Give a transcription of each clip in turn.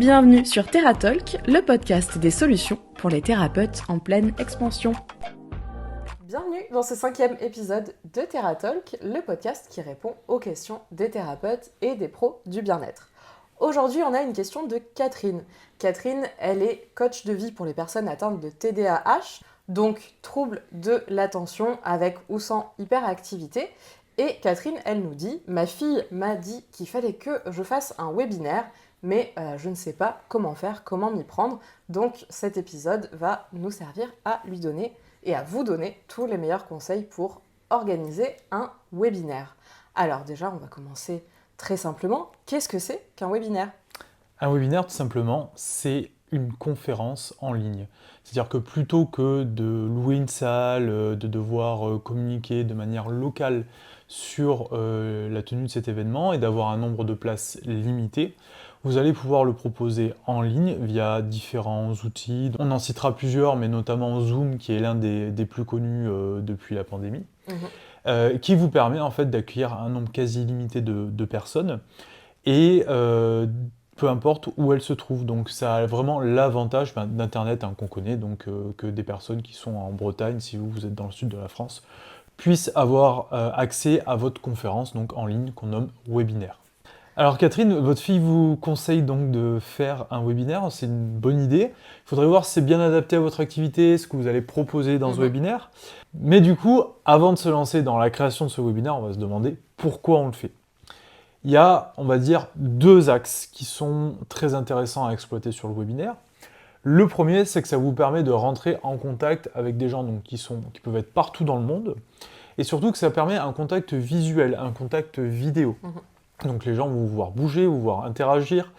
Bienvenue sur TheraTalk, le podcast des solutions pour les thérapeutes en pleine expansion. Bienvenue dans ce 5e épisode de TheraTalk, le podcast qui répond aux questions des thérapeutes et des pros du bien-être. Aujourd'hui, on a une question de Catherine. Catherine, elle est coach de vie pour les personnes atteintes de TDAH, donc trouble de l'attention avec ou sans hyperactivité. Et Catherine, elle nous dit « Ma fille m'a dit qu'il fallait que je fasse un webinaire, mais je ne sais pas comment faire, comment m'y prendre. Donc cet épisode va nous servir à lui donner et à vous donner tous les meilleurs conseils pour organiser un webinaire. » Alors déjà, on va commencer très simplement. Qu'est-ce que c'est qu'un webinaire ? Un webinaire, tout simplement, c'est une conférence en ligne. C'est-à-dire que plutôt que de louer une salle, de devoir communiquer de manière locale sur la tenue de cet événement et d'avoir un nombre de places limité, vous allez pouvoir le proposer en ligne via différents outils. On en citera plusieurs, mais notamment Zoom, qui est l'un des plus connus depuis la pandémie, qui vous permet en fait d'accueillir un nombre quasi illimité de personnes. Et peu importe où elles se trouvent. Donc ça a vraiment l'avantage d'Internet qu'on connaît, donc que des personnes qui sont en Bretagne, si vous êtes dans le sud de la France, puissent avoir accès à votre conférence donc en ligne qu'on nomme webinaire. Alors Catherine, votre fille vous conseille donc de faire un webinaire, c'est une bonne idée. Il faudrait voir si c'est bien adapté à votre activité, ce que vous allez proposer dans ce webinaire. Mais du coup, avant de se lancer dans la création de ce webinaire, on va se demander pourquoi on le fait. Il y a, on va dire, deux axes qui sont très intéressants à exploiter sur le webinaire. Le premier, c'est que ça vous permet de rentrer en contact avec des gens donc, qui peuvent être partout dans le monde, et surtout que ça permet un contact visuel, un contact vidéo. Donc les gens vont vous voir bouger, vous voir interagir,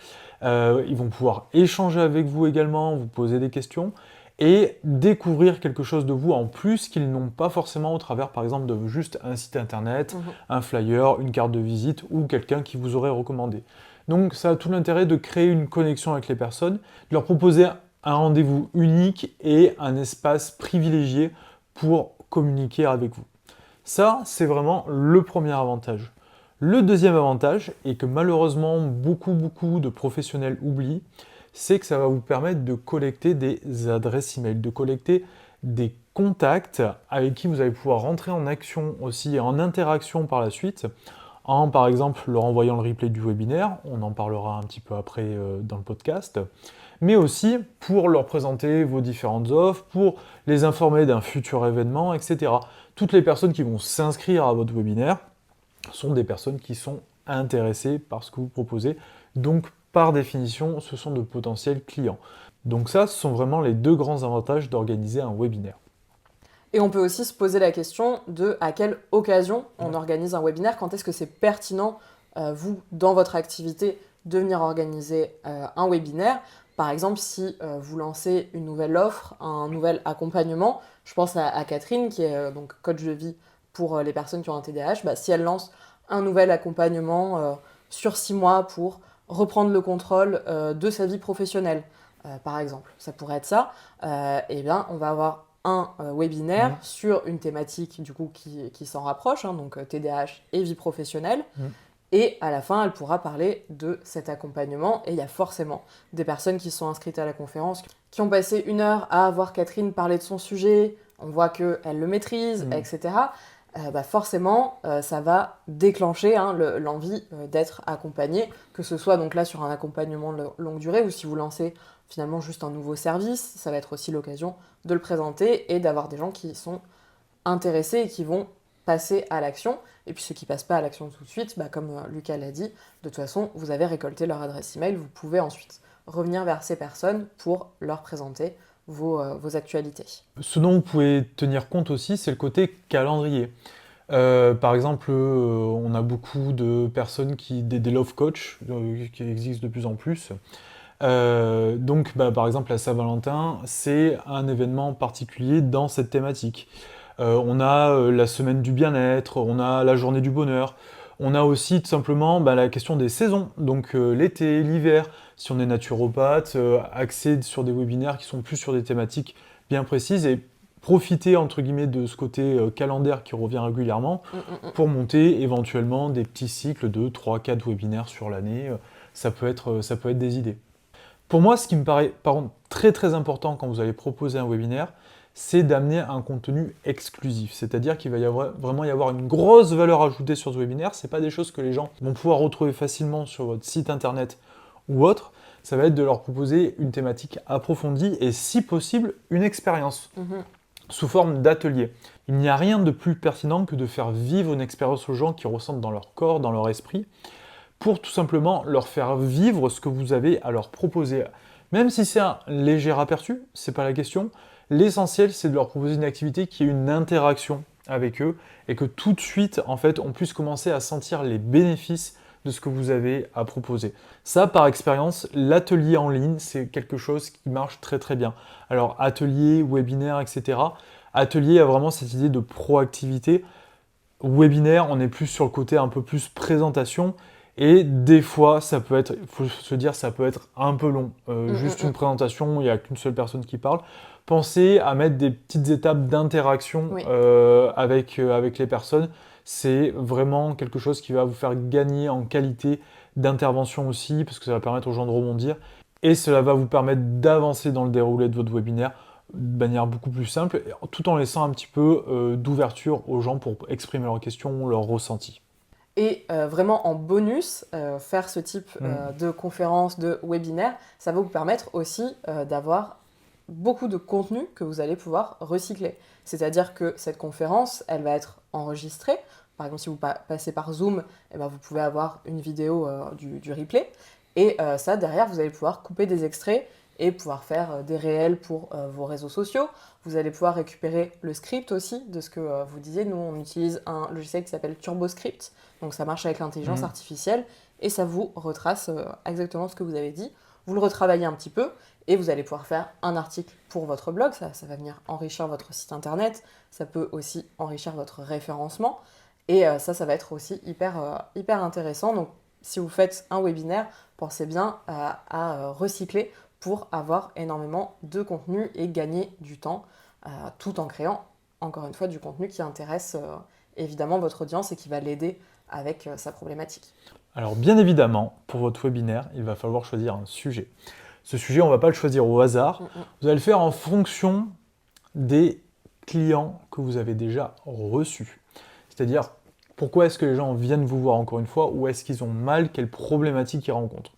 ils vont pouvoir échanger avec vous également, vous poser des questions, et découvrir quelque chose de vous en plus qu'ils n'ont pas forcément au travers, par exemple, de juste un site internet, un flyer, une carte de visite ou quelqu'un qui vous aurait recommandé. Donc ça a tout l'intérêt de créer une connexion avec les personnes, de leur proposer un rendez-vous unique et un espace privilégié pour communiquer avec vous. Ça, c'est vraiment le premier avantage. Le deuxième avantage, et que malheureusement beaucoup de professionnels oublient, c'est que ça va vous permettre de collecter des adresses email, de collecter des contacts avec qui vous allez pouvoir rentrer en action aussi et en interaction par la suite, en par exemple leur envoyant le replay du webinaire, on en parlera un petit peu après dans le podcast, mais aussi pour leur présenter vos différentes offres, pour les informer d'un futur événement, etc. Toutes les personnes qui vont s'inscrire à votre webinaire sont des personnes qui sont intéressées par ce que vous proposez, donc par définition, ce sont de potentiels clients. Donc ça, ce sont vraiment les deux grands avantages d'organiser un webinaire. Et on peut aussi se poser la question de à quelle occasion on organise un webinaire, quand est-ce que c'est pertinent, vous, dans votre activité, de venir organiser un webinaire. Par exemple, si vous lancez une nouvelle offre, un nouvel accompagnement, je pense à Catherine, qui est donc coach de vie pour les personnes qui ont un TDAH, si elle lance un nouvel accompagnement sur 6 mois pour reprendre le contrôle de sa vie professionnelle, par exemple, ça pourrait être ça, eh bien, on va avoir un webinaire sur une thématique du coup qui s'en rapproche, donc TDAH et vie professionnelle, et à la fin, elle pourra parler de cet accompagnement, et il y a forcément des personnes qui sont inscrites à la conférence, qui ont passé 1 heure à voir Catherine parler de son sujet, on voit qu'elle le maîtrise, etc., forcément, ça va déclencher l'envie d'être accompagné, que ce soit donc là sur un accompagnement de longue durée, ou si vous lancez finalement juste un nouveau service, ça va être aussi l'occasion de le présenter et d'avoir des gens qui sont intéressés et qui vont passer à l'action. Et puis ceux qui passent pas à l'action tout de suite, comme Lucas l'a dit, de toute façon, vous avez récolté leur adresse email, vous pouvez ensuite revenir vers ces personnes pour leur présenter vos actualités. Ce dont vous pouvez tenir compte aussi, c'est le côté calendrier. Par exemple, on a beaucoup de personnes des love coach qui existent de plus en plus. Donc, par exemple, la Saint-Valentin, c'est un événement particulier dans cette thématique. On a la semaine du bien-être, on a la journée du bonheur. On a aussi tout simplement la question des saisons, donc l'été, l'hiver. Si on est naturopathe, axé sur des webinaires qui sont plus sur des thématiques bien précises et profiter entre guillemets de ce côté calendaire qui revient régulièrement pour monter éventuellement des petits cycles de 3-4 webinaires sur l'année. Ça peut être des idées. Pour moi, ce qui me paraît par contre très très important quand vous allez proposer un webinaire, c'est d'amener un contenu exclusif. C'est-à-dire qu'il va vraiment y avoir une grosse valeur ajoutée sur ce webinaire. Ce n'est pas des choses que les gens vont pouvoir retrouver facilement sur votre site internet ou autre. Ça va être de leur proposer une thématique approfondie et si possible, une expérience sous forme d'atelier. Il n'y a rien de plus pertinent que de faire vivre une expérience aux gens qui ressentent dans leur corps, dans leur esprit, pour tout simplement leur faire vivre ce que vous avez à leur proposer. Même si c'est un léger aperçu, c'est pas la question. L'essentiel, c'est de leur proposer une activité qui ait une interaction avec eux et que tout de suite, en fait, on puisse commencer à sentir les bénéfices de ce que vous avez à proposer. Ça, par expérience, l'atelier en ligne, c'est quelque chose qui marche très très bien. Alors, atelier, webinaire, etc. Atelier a vraiment cette idée de proactivité. Webinaire, on est plus sur le côté un peu plus présentation. Et des fois, ça peut être, il faut se dire, ça peut être un peu long. Juste une présentation, il n'y a qu'une seule personne qui parle. Pensez à mettre des petites étapes d'interaction avec les personnes. C'est vraiment quelque chose qui va vous faire gagner en qualité d'intervention aussi, parce que ça va permettre aux gens de rebondir. Et cela va vous permettre d'avancer dans le déroulé de votre webinaire de manière beaucoup plus simple, tout en laissant un petit peu d'ouverture aux gens pour exprimer leurs questions, leurs ressentis. Et vraiment en bonus, faire ce type de conférence, de webinaire, ça va vous permettre aussi d'avoir beaucoup de contenu que vous allez pouvoir recycler. C'est-à-dire que cette conférence, elle va être enregistrée. Par exemple, si vous passez par Zoom, eh ben, vous pouvez avoir une vidéo du replay. Et ça, derrière, vous allez pouvoir couper des extraits et pouvoir faire des réels pour vos réseaux sociaux. Vous allez pouvoir récupérer le script aussi de ce que vous disiez. Nous, on utilise un logiciel qui s'appelle TurboScript. Donc ça marche avec l'intelligence artificielle et ça vous retrace exactement ce que vous avez dit. Vous le retravaillez un petit peu et vous allez pouvoir faire un article pour votre blog. Ça va venir enrichir votre site internet. Ça peut aussi enrichir votre référencement. Et ça va être aussi hyper intéressant. Donc si vous faites un webinaire, pensez bien à recycler pour avoir énormément de contenu et gagner du temps tout en créant, encore une fois, du contenu qui intéresse évidemment votre audience et qui va l'aider avec sa problématique. Alors bien évidemment, pour votre webinaire, il va falloir choisir un sujet. Ce sujet, on ne va pas le choisir au hasard. Vous allez le faire en fonction des clients que vous avez déjà reçus. C'est-à-dire, pourquoi est-ce que les gens viennent vous voir encore une fois, où est-ce qu'ils ont mal, quelles problématiques ils rencontrent.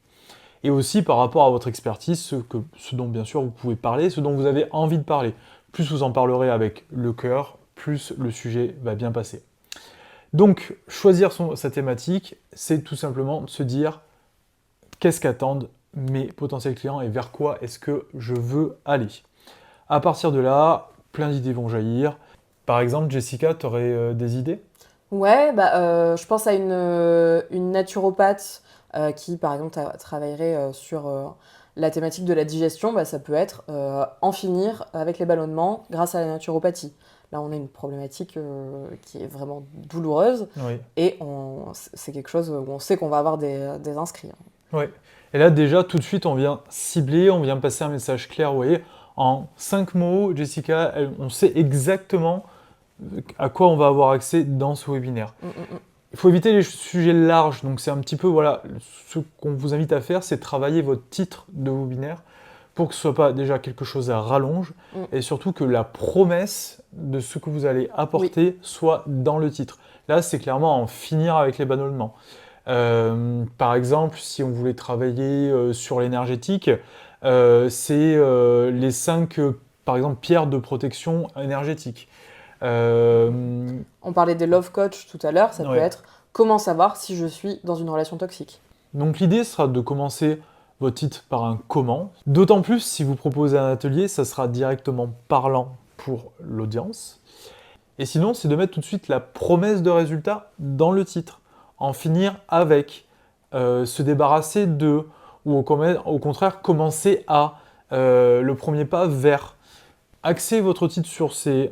Et aussi par rapport à votre expertise, ce dont bien sûr vous pouvez parler, ce dont vous avez envie de parler. Plus vous en parlerez avec le cœur, plus le sujet va bien passer. Donc, choisir sa thématique, c'est tout simplement de se dire qu'est-ce qu'attendent mes potentiels clients et vers quoi est-ce que je veux aller. À partir de là, plein d'idées vont jaillir. Par exemple, Jessica, tu aurais des idées ? Ouais, je pense à une naturopathe qui, par exemple, travaillerait sur la thématique de la digestion. Ça peut être en finir avec les ballonnements grâce à la naturopathie. Là, on a une problématique qui est vraiment douloureuse et c'est quelque chose où on sait qu'on va avoir des inscrits. Oui. Et là, déjà, tout de suite, on vient cibler, on vient passer un message clair. Vous voyez, en 5 mots, Jessica, on sait exactement à quoi on va avoir accès dans ce webinaire. Il faut éviter les sujets larges. Donc, c'est un petit peu, voilà, ce qu'on vous invite à faire, c'est travailler votre titre de webinaire pour que ce ne soit pas déjà quelque chose à rallonge et surtout que la promesse de ce que vous allez apporter soit dans le titre. Là, c'est clairement en finir avec les ballonnements. Par exemple, si on voulait travailler sur l'énergétique, c'est les 5, par exemple, pierres de protection énergétique. On parlait des love coach tout à l'heure, ça peut être comment savoir si je suis dans une relation toxique. Donc l'idée sera de commencer votre titre par un comment. D'autant plus si vous proposez un atelier, ça sera directement parlant pour l'audience. Et sinon, c'est de mettre tout de suite la promesse de résultat dans le titre. En finir avec, se débarrasser de, ou au contraire, commencer à le premier pas vers. Axez votre titre sur ces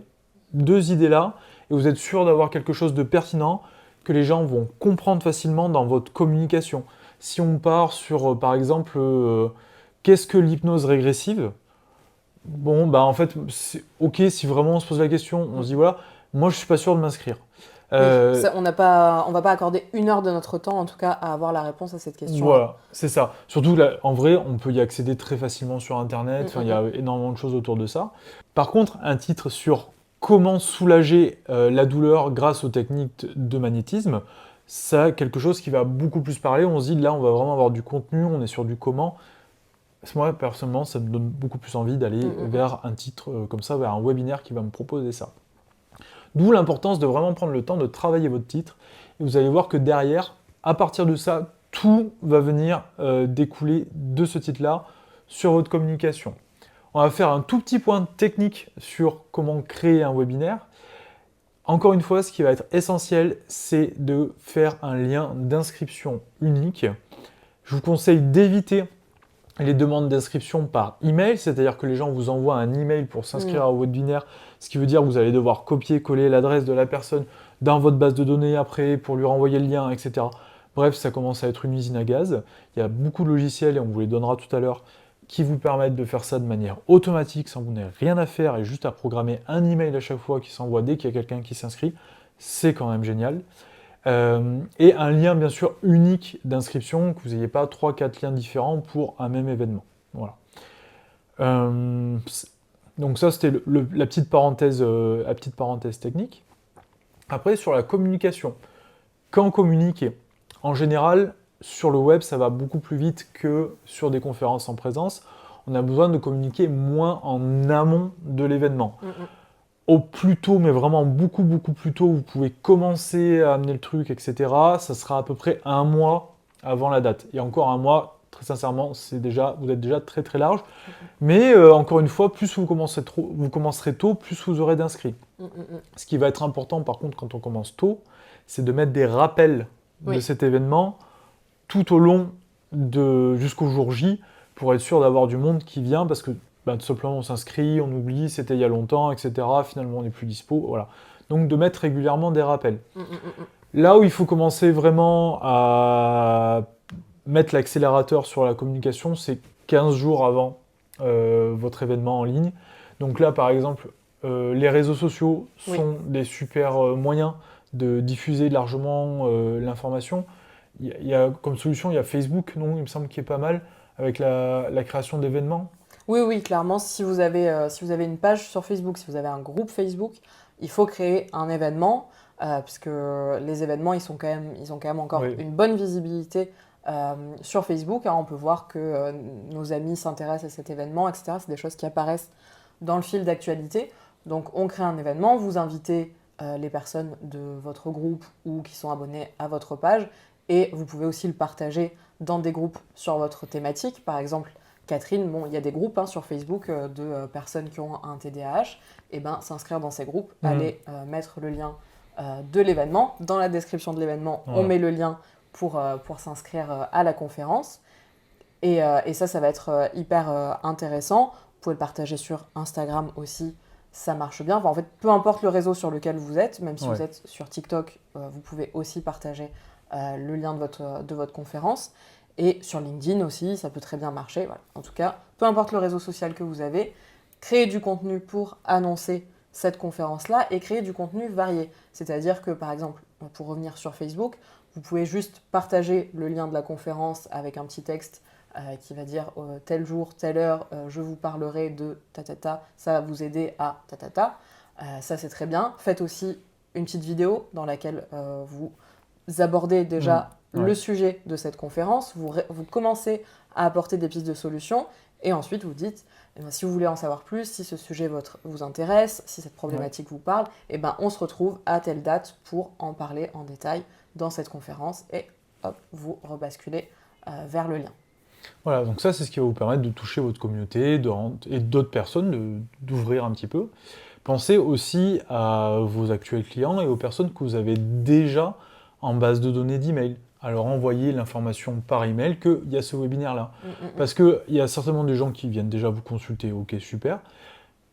2 idées-là et vous êtes sûr d'avoir quelque chose de pertinent que les gens vont comprendre facilement dans votre communication. Si on part sur, par exemple, qu'est-ce que l'hypnose régressive ? Bon, en fait, c'est OK si vraiment on se pose la question, on se dit, voilà, moi je ne suis pas sûr de m'inscrire. On va pas accorder 1 heure de notre temps, en tout cas, à avoir la réponse à cette question. Voilà, c'est ça. Surtout, là, en vrai, on peut y accéder très facilement sur Internet. Enfin, il y a énormément de choses autour de ça. Par contre, un titre sur comment soulager la douleur grâce aux techniques de magnétisme, c'est quelque chose qui va beaucoup plus parler. On se dit, là, on va vraiment avoir du contenu, on est sur du comment. Moi, personnellement, ça me donne beaucoup plus envie d'aller vers un titre comme ça, vers un webinaire qui va me proposer ça. D'où l'importance de vraiment prendre le temps de travailler votre titre. Et vous allez voir que derrière, à partir de ça, tout va venir découler de ce titre-là sur votre communication. On va faire un tout petit point technique sur comment créer un webinaire. Encore une fois, ce qui va être essentiel, c'est de faire un lien d'inscription unique. Je vous conseille d'éviter les demandes d'inscription par email, c'est-à-dire que les gens vous envoient un email pour s'inscrire à votre webinaire, ce qui veut dire que vous allez devoir copier-coller l'adresse de la personne dans votre base de données après pour lui renvoyer le lien, etc. Bref, ça commence à être une usine à gaz. Il y a beaucoup de logiciels, et on vous les donnera tout à l'heure, qui vous permettent de faire ça de manière automatique, sans vous n'ayez rien à faire, et juste à programmer un email à chaque fois qui s'envoie dès qu'il y a quelqu'un qui s'inscrit. C'est quand même génial. Et un lien bien sûr unique d'inscription, que vous n'ayez pas 3-4 liens différents pour un même événement. Voilà. Donc ça c'était la petite parenthèse technique. Après sur la communication. Quand communiquer, en général sur le web ça va beaucoup plus vite que sur des conférences en présence. On a besoin de communiquer moins en amont de l'événement. Au plus tôt, mais vraiment beaucoup plus tôt, vous pouvez commencer à amener le truc, etc. Ça sera à peu près 1 mois avant la date. Et encore 1 mois, très sincèrement, vous êtes déjà très très large. Mais encore une fois, plus vous commencerez tôt, plus vous aurez d'inscrits. Ce qui va être important par contre quand on commence tôt, c'est de mettre des rappels de cet événement tout au long jusqu'au jour J pour être sûr d'avoir du monde qui vient parce que tout simplement on s'inscrit, on oublie, c'était il y a longtemps, etc. Finalement on n'est plus dispo, voilà. Donc de mettre régulièrement des rappels. Là où il faut commencer vraiment à mettre l'accélérateur sur la communication, c'est 15 jours avant votre événement en ligne. Donc là par exemple, les réseaux sociaux sont des super moyens de diffuser largement l'information. Il y a comme solution, il y a Facebook, non, il me semble qu'il est pas mal, avec la création d'événements. Oui, clairement, si vous avez une page sur Facebook, si vous avez un groupe Facebook, il faut créer un événement, puisque les événements, ils ont quand même encore une bonne visibilité sur Facebook. On peut voir que nos amis s'intéressent à cet événement, etc. C'est des choses qui apparaissent dans le fil d'actualité. Donc, on crée un événement, vous invitez les personnes de votre groupe ou qui sont abonnés à votre page, et vous pouvez aussi le partager dans des groupes sur votre thématique. Par exemple, Catherine, il y a des groupes sur Facebook de personnes qui ont un TDAH, et s'inscrire dans ces groupes, aller mettre le lien de l'événement. Dans la description de l'événement, on met le lien pour s'inscrire à la conférence. Et ça va être hyper intéressant. Vous pouvez le partager sur Instagram aussi, ça marche bien. En fait, peu importe le réseau sur lequel vous êtes, même si vous êtes sur TikTok, vous pouvez aussi partager le lien de votre conférence. Et sur LinkedIn aussi, ça peut très bien marcher. Voilà. En tout cas, peu importe le réseau social que vous avez, créez du contenu pour annoncer cette conférence-là et créer du contenu varié. C'est-à-dire que, par exemple, pour revenir sur Facebook, vous pouvez juste partager le lien de la conférence avec un petit texte qui va dire tel jour, telle heure, je vous parlerai de ta. Ça va vous aider à ta. Ça, c'est très bien. Faites aussi une petite vidéo dans laquelle vous abordez déjà le sujet de cette conférence, vous commencez à apporter des pistes de solutions, et ensuite vous dites, si vous voulez en savoir plus, si ce sujet vous intéresse, si cette problématique vous parle, on se retrouve à telle date pour en parler en détail dans cette conférence, et hop, vous rebasculez vers le lien. Voilà, donc ça c'est ce qui va vous permettre de toucher votre communauté et d'autres personnes, d'ouvrir un petit peu. Pensez aussi à vos actuels clients et aux personnes que vous avez déjà en base de données d'email. Alors envoyez l'information par email qu'il y a ce webinaire-là. Parce qu'il y a certainement des gens qui viennent déjà vous consulter, ok, super.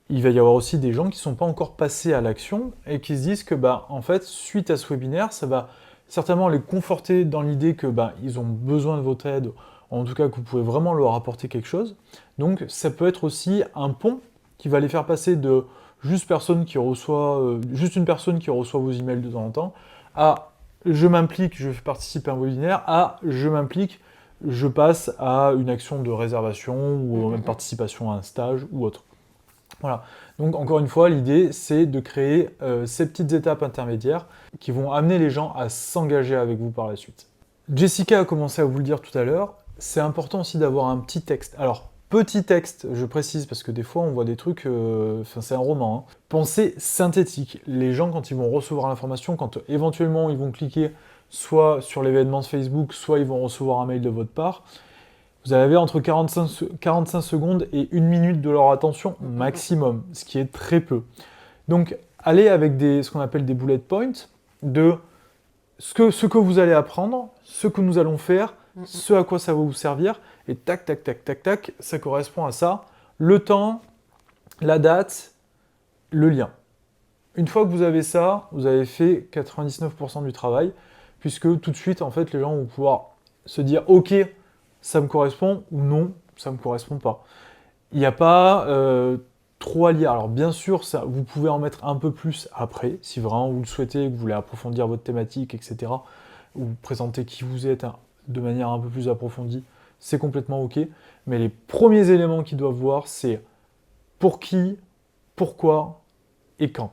Il va y avoir aussi des gens qui ne sont pas encore passés à l'action et qui se disent que, en fait, suite à ce webinaire, ça va certainement les conforter dans l'idée que ils ont besoin de votre aide, en tout cas que vous pouvez vraiment leur apporter quelque chose. Donc ça peut être aussi un pont qui va les faire passer de juste une personne qui reçoit vos emails de temps en temps, à je m'implique, je fais participer à un webinaire, à je m'implique, je passe à une action de réservation ou même participation à un stage ou autre. Voilà. Donc encore une fois, l'idée c'est de créer ces petites étapes intermédiaires qui vont amener les gens à s'engager avec vous par la suite. Jessica a commencé à vous le dire tout à l'heure, c'est important aussi d'avoir un petit texte. Alors, petit texte, je précise, parce que des fois on voit des trucs, c'est un roman. Hein. Pensez synthétique. Les gens, quand ils vont recevoir l'information, quand éventuellement ils vont cliquer soit sur l'événement de Facebook, soit ils vont recevoir un mail de votre part, vous avez entre 45 secondes et 1 minute de leur attention maximum, ce qui est très peu. Donc, allez avec ce qu'on appelle des bullet points, de ce que vous allez apprendre, ce que nous allons faire, ce à quoi ça va vous servir, et tac, tac, tac, tac, tac, ça correspond à ça. Le temps, la date, le lien. Une fois que vous avez ça, vous avez fait 99% du travail, puisque tout de suite, en fait, les gens vont pouvoir se dire « Ok, ça me correspond » ou « Non, ça ne me correspond pas ». Il n'y a pas trop à lire. Alors bien sûr, ça, vous pouvez en mettre un peu plus après, si vraiment vous le souhaitez, que vous voulez approfondir votre thématique, etc., ou présenter qui vous êtes de manière un peu plus approfondie, c'est complètement ok. Mais les premiers éléments qu'ils doivent voir, c'est pour qui, pourquoi et quand.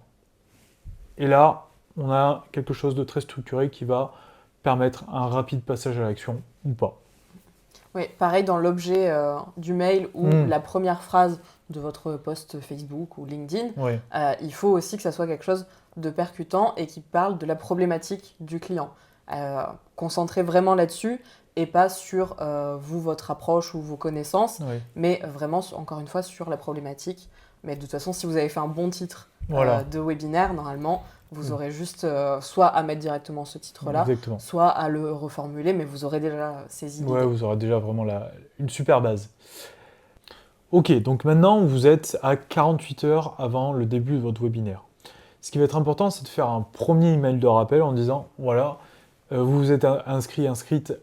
Et là, on a quelque chose de très structuré qui va permettre un rapide passage à l'action ou pas. Oui, pareil dans l'objet du mail ou la première phrase de votre post Facebook ou LinkedIn, il faut aussi que ça soit quelque chose de percutant et qui parle de la problématique du client. Concentrez vraiment là-dessus et pas sur vous, votre approche ou vos connaissances, mais vraiment, encore une fois, sur la problématique. Mais de toute façon, si vous avez fait un bon titre de webinaire, normalement, vous aurez juste soit à mettre directement ce titre-là, soit à le reformuler, mais vous aurez déjà ces idées. Ouais, vous aurez déjà vraiment une super base. Ok, donc maintenant, vous êtes à 48 heures avant le début de votre webinaire. Ce qui va être important, c'est de faire un premier email de rappel en disant, voilà, vous vous êtes inscrite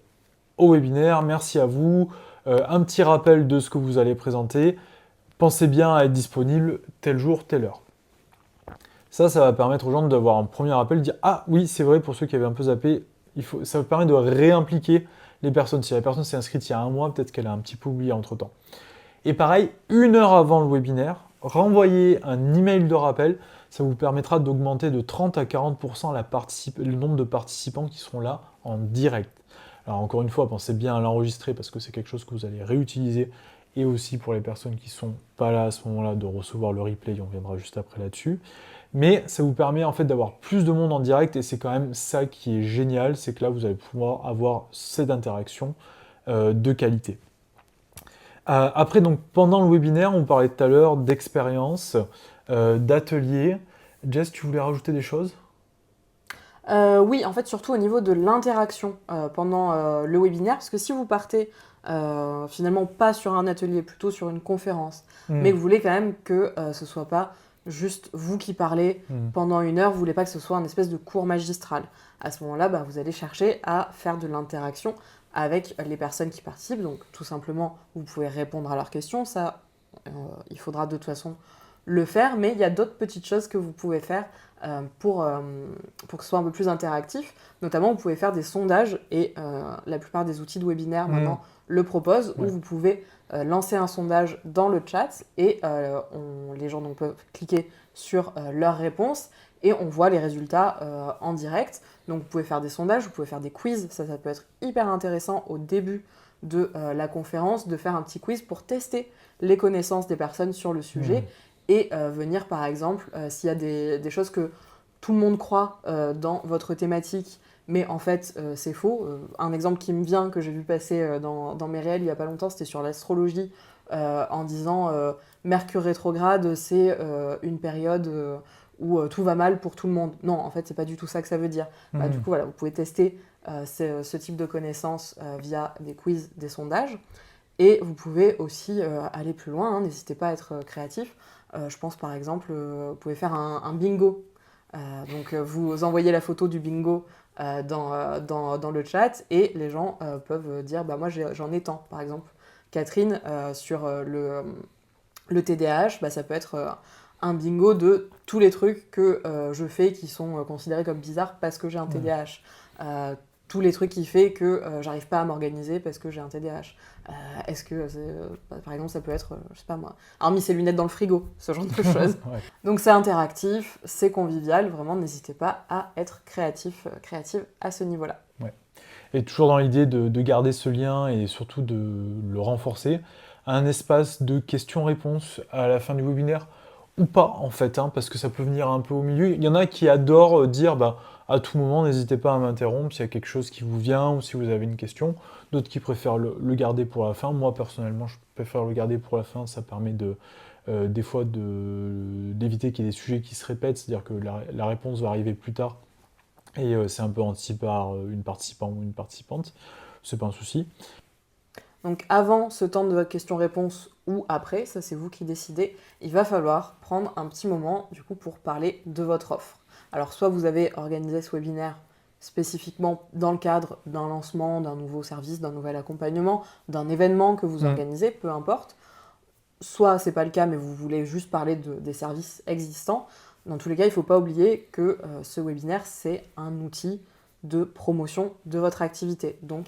au webinaire, merci à vous, un petit rappel de ce que vous allez présenter, pensez bien à être disponible tel jour, telle heure. Ça va permettre aux gens d'avoir un premier appel, de dire « Ah oui, c'est vrai, pour ceux qui avaient un peu zappé, ça vous permet de réimpliquer les personnes. Si la personne s'est inscrite il y a un mois, peut-être qu'elle a un petit peu oublié entre-temps. » Et pareil, 1 heure avant le webinaire, renvoyer un email de rappel, ça vous permettra d'augmenter de 30 à 40% le nombre de participants qui seront là en direct. Alors encore une fois, pensez bien à l'enregistrer parce que c'est quelque chose que vous allez réutiliser et aussi pour les personnes qui ne sont pas là à ce moment-là de recevoir le replay, on viendra juste après là-dessus. Mais ça vous permet en fait d'avoir plus de monde en direct et c'est quand même ça qui est génial, c'est que là vous allez pouvoir avoir cette interaction de qualité. Après, donc pendant le webinaire, on parlait tout à l'heure d'expérience, d'atelier. Jess, tu voulais rajouter des choses ? Oui, en fait, surtout au niveau de l'interaction pendant le webinaire, parce que si vous partez finalement pas sur un atelier, plutôt sur une conférence, mais que vous voulez quand même que ce soit pas juste vous qui parlez pendant 1 heure, vous voulez pas que ce soit un espèce de cours magistral. À ce moment-là, vous allez chercher à faire de l'interaction avec les personnes qui participent. Donc tout simplement, vous pouvez répondre à leurs questions, ça, il faudra de toute façon le faire, mais il y a d'autres petites choses que vous pouvez faire pour que ce soit un peu plus interactif. Notamment, vous pouvez faire des sondages et la plupart des outils de webinaire maintenant le proposent, où vous pouvez lancer un sondage dans le chat et les gens donc, peuvent cliquer sur leurs réponses et on voit les résultats en direct. Donc vous pouvez faire des sondages, vous pouvez faire des quiz, ça peut être hyper intéressant au début de la conférence de faire un petit quiz pour tester les connaissances des personnes sur le sujet et venir par exemple, s'il y a des choses que tout le monde croit dans votre thématique, mais en fait c'est faux. Un exemple qui me vient, que j'ai vu passer dans mes réels il n'y a pas longtemps, c'était sur l'astrologie, en disant Mercure rétrograde, c'est une période où tout va mal pour tout le monde. Non, en fait, c'est pas du tout ça que ça veut dire. Du coup, voilà, vous pouvez tester ce type de connaissances via des quiz, des sondages. Et vous pouvez aussi aller plus loin, n'hésitez pas à être créatif. Je pense par exemple, vous pouvez faire un bingo. Donc vous envoyez la photo du bingo dans le chat et les gens peuvent dire moi j'en ai tant. Par exemple, Catherine, sur le TDAH, ça peut être un bingo de tous les trucs que je fais qui sont considérés comme bizarres parce que j'ai un TDAH. Tous les trucs qui fait que j'arrive pas à m'organiser parce que j'ai un TDAH. Est-ce que, par exemple, ça peut être, je sais pas moi, avoir mis ses lunettes dans le frigo, ce genre de choses. Ouais. Donc c'est interactif, c'est convivial, vraiment n'hésitez pas à être créatif, créative à ce niveau-là. Et toujours dans l'idée de garder ce lien et surtout de le renforcer, un espace de questions-réponses à la fin du webinaire, ou pas en fait, hein, parce que ça peut venir un peu au milieu. Il y en a qui adorent dire à tout moment, n'hésitez pas à m'interrompre s'il y a quelque chose qui vous vient ou si vous avez une question. D'autres qui préfèrent le garder pour la fin. Moi personnellement, je préfère le garder pour la fin, ça permet des fois d'éviter qu'il y ait des sujets qui se répètent, c'est-à-dire que la réponse va arriver plus tard. Et c'est un peu anticipé par une participante ou une participante, c'est pas un souci. Donc avant ce temps de question-réponse ou après, ça c'est vous qui décidez, il va falloir prendre un petit moment du coup pour parler de votre offre. Alors soit vous avez organisé ce webinaire spécifiquement dans le cadre d'un lancement, d'un nouveau service, d'un nouvel accompagnement, d'un événement que vous organisez, peu importe. Soit c'est pas le cas mais vous voulez juste parler des services existants. Dans tous les cas, il ne faut pas oublier que ce webinaire, c'est un outil de promotion de votre activité. Donc,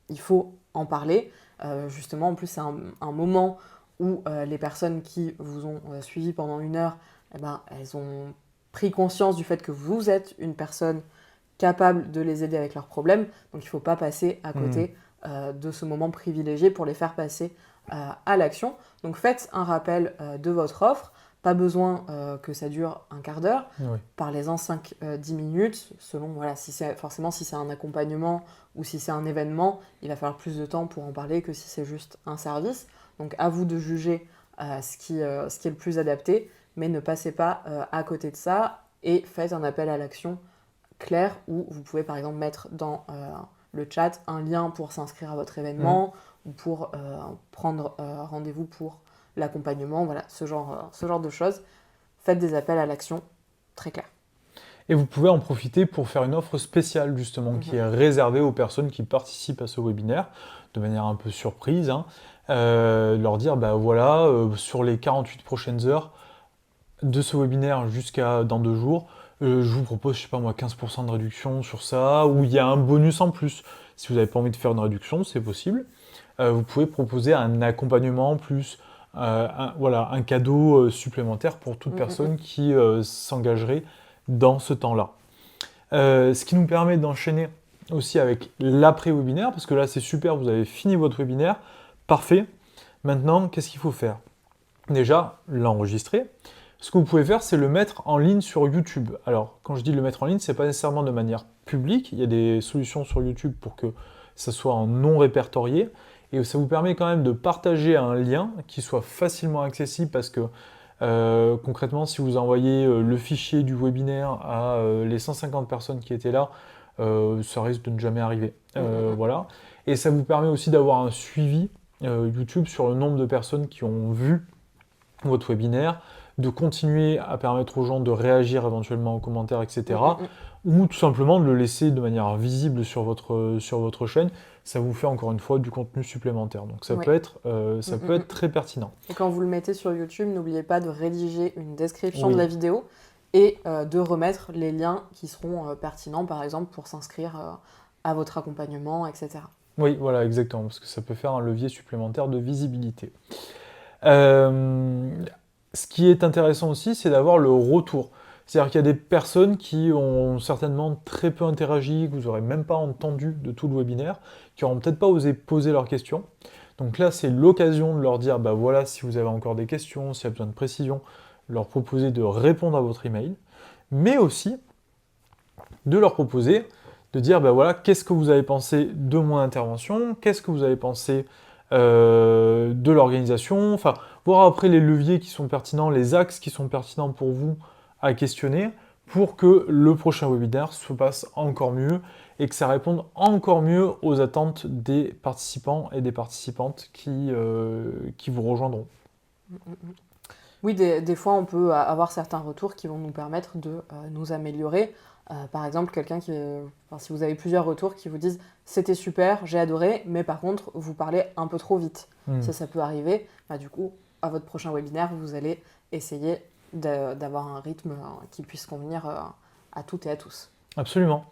il faut en parler. Justement, en plus, c'est un moment où les personnes qui vous ont suivi pendant 1 heure, elles ont pris conscience du fait que vous êtes une personne capable de les aider avec leurs problèmes. Donc, il ne faut pas passer à côté de ce moment privilégié pour les faire passer à l'action. Donc, faites un rappel de votre offre. Pas besoin que ça dure un quart d'heure. Oui. Parlez-en 5-10 minutes, selon, voilà, si c'est un accompagnement ou si c'est un événement, il va falloir plus de temps pour en parler que si c'est juste un service. Donc à vous de juger ce qui est le plus adapté, mais ne passez pas à côté de ça et faites un appel à l'action clair où vous pouvez par exemple mettre dans le chat un lien pour s'inscrire à votre événement ou pour prendre rendez-vous pour l'accompagnement, voilà, ce genre de choses. Faites des appels à l'action très clairs. Et vous pouvez en profiter pour faire une offre spéciale justement qui est réservée aux personnes qui participent à ce webinaire de manière un peu surprise, hein. Leur dire voilà, sur les 48 prochaines heures de ce webinaire jusqu'à dans 2 jours, je vous propose, je sais pas moi, 15% de réduction sur ça, ou il y a un bonus en plus. Si vous n'avez pas envie de faire une réduction, c'est possible. Vous pouvez proposer un accompagnement en plus, un cadeau supplémentaire pour toute personne qui s'engagerait dans ce temps-là. Ce qui nous permet d'enchaîner aussi avec l'après-webinaire, parce que là c'est super, vous avez fini votre webinaire, parfait. Maintenant, qu'est-ce qu'il faut faire? Déjà, l'enregistrer. Ce que vous pouvez faire, c'est le mettre en ligne sur YouTube. Alors, quand je dis le mettre en ligne, c'est pas nécessairement de manière publique. Il y a des solutions sur YouTube pour que ça soit en non répertorié. Et ça vous permet quand même de partager un lien qui soit facilement accessible parce que concrètement, si vous envoyez le fichier du webinaire à les 150 personnes qui étaient là, ça risque de ne jamais arriver. Voilà. Et ça vous permet aussi d'avoir un suivi YouTube sur le nombre de personnes qui ont vu votre webinaire, de continuer à permettre aux gens de réagir éventuellement aux commentaires, etc. Ou tout simplement de le laisser de manière visible sur votre chaîne. Ça vous fait encore une fois du contenu supplémentaire. Donc ça peut être très pertinent. Et quand vous le mettez sur YouTube, n'oubliez pas de rédiger une description de la vidéo et de remettre les liens qui seront pertinents, par exemple, pour s'inscrire à votre accompagnement, etc. Oui, voilà, exactement, parce que ça peut faire un levier supplémentaire de visibilité. Ce qui est intéressant aussi, c'est d'avoir le retour. C'est-à-dire qu'il y a des personnes qui ont certainement très peu interagi, que vous n'aurez même pas entendu de tout le webinaire, qui n'auront peut-être pas osé poser leurs questions. Donc là, c'est l'occasion de leur dire, voilà, si vous avez encore des questions, s'il y a besoin de précision, leur proposer de répondre à votre email, mais aussi de leur proposer de dire, voilà, qu'est-ce que vous avez pensé de mon intervention, qu'est-ce que vous avez pensé de l'organisation, enfin, voir après les leviers qui sont pertinents, les axes qui sont pertinents pour vous à questionner, pour que le prochain webinaire se passe encore mieux et que ça réponde encore mieux aux attentes des participants et des participantes qui vous rejoindront. Oui, des fois, on peut avoir certains retours qui vont nous permettre de nous améliorer. Par exemple, si vous avez plusieurs retours qui vous disent « c'était super, j'ai adoré, mais par contre, vous parlez un peu trop vite ». Ça peut arriver. Du coup, à votre prochain webinaire, vous allez essayer d'avoir un rythme qui puisse convenir à toutes et à tous. Absolument.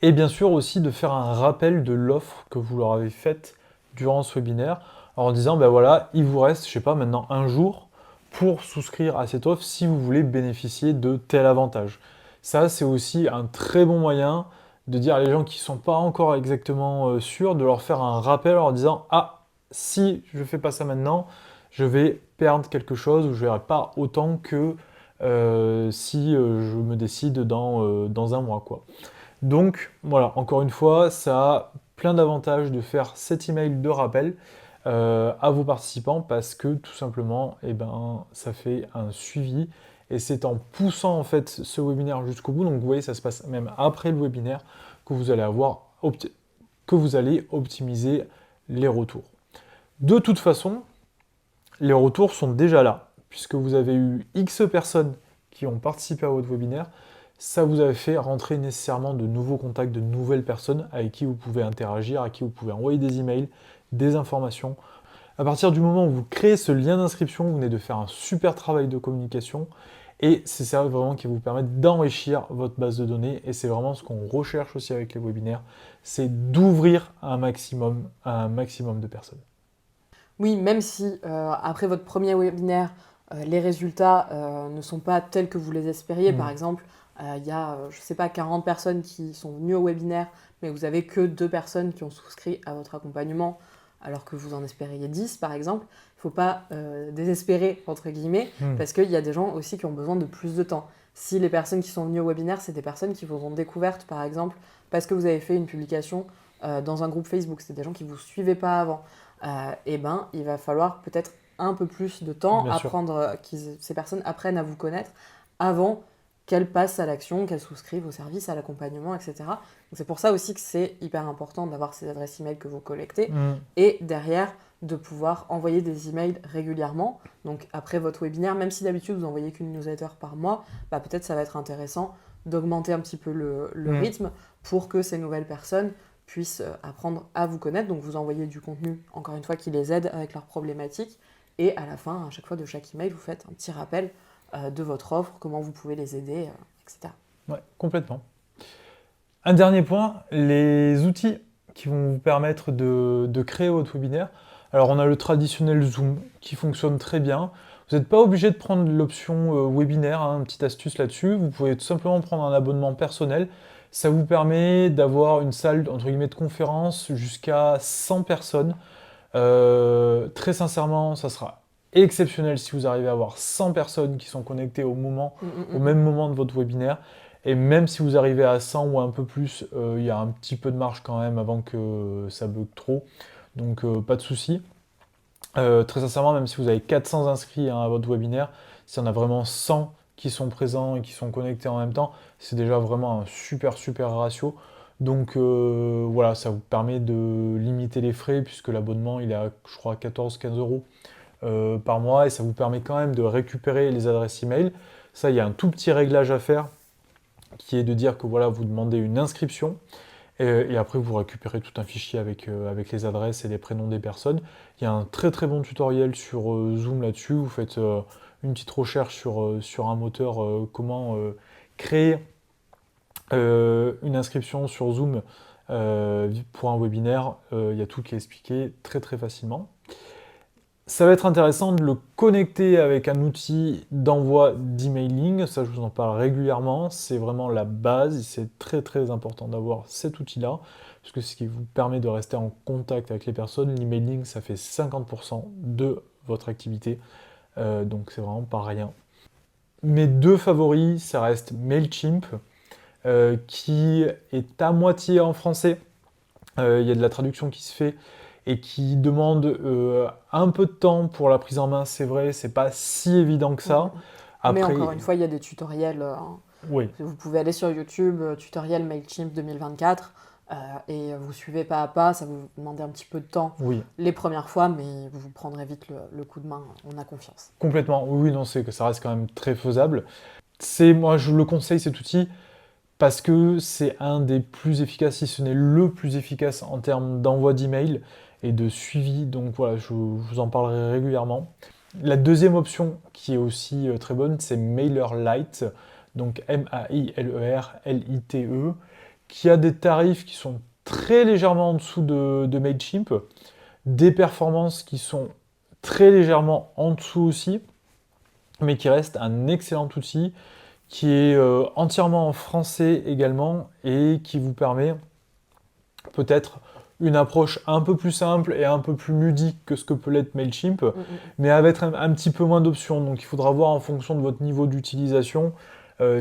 Et bien sûr aussi de faire un rappel de l'offre que vous leur avez faite durant ce webinaire, en disant, ben voilà, il vous reste, je sais pas, maintenant un jour pour souscrire à cette offre si vous voulez bénéficier de tel avantage. Ça, c'est aussi un très bon moyen de dire à les gens qui ne sont pas encore exactement sûrs, de leur faire un rappel en leur disant, ah, si je ne fais pas ça maintenant, je vais perdre quelque chose ou je ne verrai pas autant que si je me décide dans un mois, quoi. Donc voilà, encore une fois, ça a plein d'avantages de faire cet email de rappel à vos participants parce que tout simplement, eh ben, ça fait un suivi et c'est en poussant en fait ce webinaire jusqu'au bout, donc vous voyez, ça se passe même après le webinaire que vous allez optimiser les retours. De toute façon, les retours sont déjà là, puisque vous avez eu X personnes qui ont participé à votre webinaire. Ça vous a fait rentrer nécessairement de nouveaux contacts, de nouvelles personnes avec qui vous pouvez interagir, à qui vous pouvez envoyer des emails, des informations. À partir du moment où vous créez ce lien d'inscription, vous venez de faire un super travail de communication et c'est ça vraiment qui vous permet d'enrichir votre base de données et c'est vraiment ce qu'on recherche aussi avec les webinaires, c'est d'ouvrir un maximum de personnes. Oui, même si après votre premier webinaire, les résultats ne sont pas tels que vous les espériez, par exemple, il y a, je ne sais pas, 40 personnes qui sont venues au webinaire, mais vous n'avez que 2 personnes qui ont souscrit à votre accompagnement, alors que vous en espériez 10, par exemple. Il ne faut pas désespérer, entre guillemets, parce qu'il y a des gens aussi qui ont besoin de plus de temps. Si les personnes qui sont venues au webinaire, c'est des personnes qui vous ont découvertes, par exemple, parce que vous avez fait une publication dans un groupe Facebook, c'est des gens qui ne vous suivaient pas avant, et ben, il va falloir peut-être un peu plus de temps ces personnes apprennent à vous connaître avant qu'elles passent à l'action, qu'elles souscrivent au service, à l'accompagnement, etc. Donc c'est pour ça aussi que c'est hyper important d'avoir ces adresses email que vous collectez et derrière de pouvoir envoyer des emails régulièrement. Donc après votre webinaire, même si d'habitude vous envoyez qu'une newsletter par mois, bah peut-être ça va être intéressant d'augmenter un petit peu le rythme pour que ces nouvelles personnes puissent apprendre à vous connaître. Donc vous envoyez du contenu, encore une fois, qui les aide avec leurs problématiques. Et à la fin, à chaque fois de chaque email, vous faites un petit rappel de votre offre, comment vous pouvez les aider, etc. Ouais, complètement. Un dernier point, les outils qui vont vous permettre de créer votre webinaire. Alors on a le traditionnel Zoom qui fonctionne très bien. Vous n'êtes pas obligé de prendre l'option webinaire, hein, une petite astuce là-dessus. Vous pouvez tout simplement prendre un abonnement personnel. Ça vous permet d'avoir une salle entre guillemets de conférence jusqu'à 100 personnes. Très sincèrement, ça sera exceptionnel si vous arrivez à avoir 100 personnes qui sont connectées au même moment de votre webinaire. Et même si vous arrivez à 100 ou un peu plus, il y a un petit peu de marge quand même avant que ça bug trop. Donc pas de souci. Très sincèrement, même si vous avez 400 inscrits à votre webinaire, s'il y en a vraiment 100 qui sont présents et qui sont connectés en même temps, c'est déjà vraiment un super ratio. Donc voilà, ça vous permet de limiter les frais puisque l'abonnement il est à, je crois, 14-15 euros par mois et ça vous permet quand même de récupérer les adresses email. Ça, il y a un tout petit réglage à faire qui est de dire que voilà, vous demandez une inscription et après vous récupérez tout un fichier avec les adresses et les prénoms des personnes. Il y a un très bon tutoriel sur Zoom là-dessus. Vous faites une petite recherche sur un moteur comment créer une inscription sur Zoom pour un webinaire. Il y a tout qui est expliqué très facilement. Ça va être intéressant de le connecter avec un outil d'envoi d'emailing. Ça, je vous en parle régulièrement. C'est vraiment la base. C'est très important d'avoir cet outil-là parce que c'est ce qui vous permet de rester en contact avec les personnes. L'emailing, ça fait 50% de votre activité. Donc, c'est vraiment pas rien. Mes 2 favoris, ça reste Mailchimp, qui est à moitié en français. Il y a de la traduction qui se fait et qui demande un peu de temps pour la prise en main, c'est vrai, c'est pas si évident que ça. Mais encore une fois, il y a des tutoriels. Oui. Vous pouvez aller sur YouTube, tutoriel Mailchimp 2024, et vous suivez pas à pas, ça vous demande un petit peu de temps les premières fois, mais vous prendrez vite le coup de main, on a confiance. Complètement, oui, non, c'est que ça reste quand même très faisable. Moi, je le conseille cet outil parce que c'est un des plus efficaces, si ce n'est le plus efficace en termes d'envoi d'email et de suivi. Donc voilà, je vous en parlerai régulièrement. La deuxième option qui est aussi très bonne, c'est MailerLite, donc MailerLite, qui a des tarifs qui sont très légèrement en dessous de Mailchimp, des performances qui sont très légèrement en dessous aussi, mais qui reste un excellent outil, qui est entièrement en français également, et qui vous permet peut-être une approche un peu plus simple et un peu plus ludique que ce que peut l'être Mailchimp, mais avec un petit peu moins d'options. Donc il faudra voir en fonction de votre niveau d'utilisation.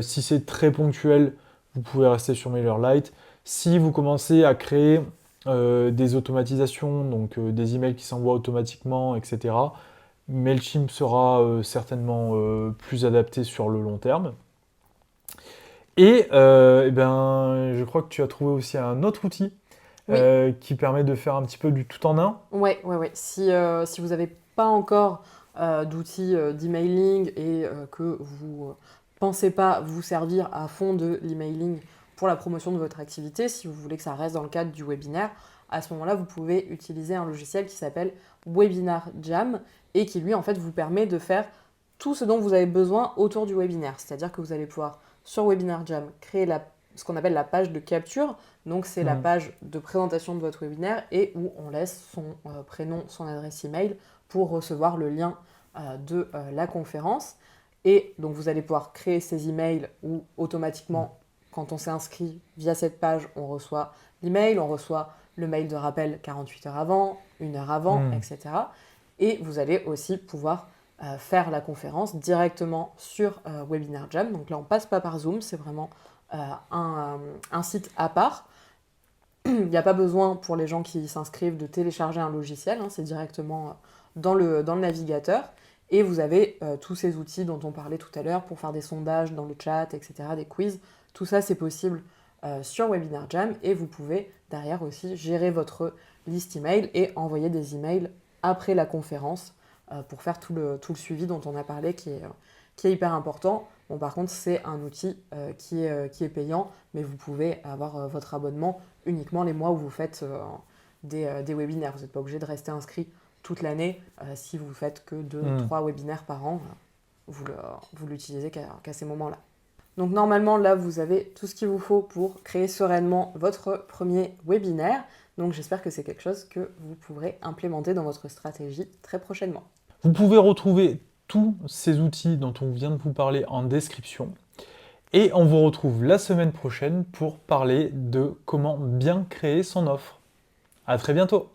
Si c'est très ponctuel, vous pouvez rester sur MailerLite. Si vous commencez à créer des automatisations, donc des emails qui s'envoient automatiquement, etc., Mailchimp sera certainement plus adapté sur le long terme. Et, eh ben, je crois que tu as trouvé aussi un autre outil Oui. qui permet de faire un petit peu du tout en un. Ouais. Si vous n'avez pas encore d'outils d'emailing et que vous pensez pas vous servir à fond de l'emailing pour la promotion de votre activité, si vous voulez que ça reste dans le cadre du webinaire, à ce moment-là, vous pouvez utiliser un logiciel qui s'appelle Webinar Jam et qui lui, en fait, vous permet de faire tout ce dont vous avez besoin autour du webinaire. C'est-à-dire que vous allez pouvoir, sur Webinar Jam, créer ce qu'on appelle la page de capture. Donc, c'est la page de présentation de votre webinaire et où on laisse son prénom, son adresse email pour recevoir le lien de la conférence. Et donc, vous allez pouvoir créer ces emails où automatiquement, quand on s'est inscrit via cette page, on reçoit l'email, on reçoit le mail de rappel 48 heures avant, 1 heure avant, etc. Et vous allez aussi pouvoir faire la conférence directement sur Webinar Jam. Donc là, on ne passe pas par Zoom, c'est vraiment un site à part. Il n'y a pas besoin pour les gens qui s'inscrivent de télécharger un logiciel, c'est directement dans le navigateur. Et vous avez tous ces outils dont on parlait tout à l'heure pour faire des sondages dans le chat, etc., des quiz. Tout ça, c'est possible sur Webinar Jam et vous pouvez derrière aussi gérer votre liste email et envoyer des emails après la conférence pour faire tout le suivi dont on a parlé qui est hyper important. Bon, par contre, c'est un outil qui est payant, mais vous pouvez avoir votre abonnement uniquement les mois où vous faites des webinaires. Vous n'êtes pas obligé de rester inscrit toute l'année. Si vous faites que 2-3 webinaires par an, vous l'utilisez qu'à ces moments-là. Donc normalement, là, vous avez tout ce qu'il vous faut pour créer sereinement votre premier webinaire. Donc j'espère que c'est quelque chose que vous pourrez implémenter dans votre stratégie très prochainement. Vous pouvez retrouver tous ces outils dont on vient de vous parler en description. Et on vous retrouve la semaine prochaine pour parler de comment bien créer son offre. À très bientôt!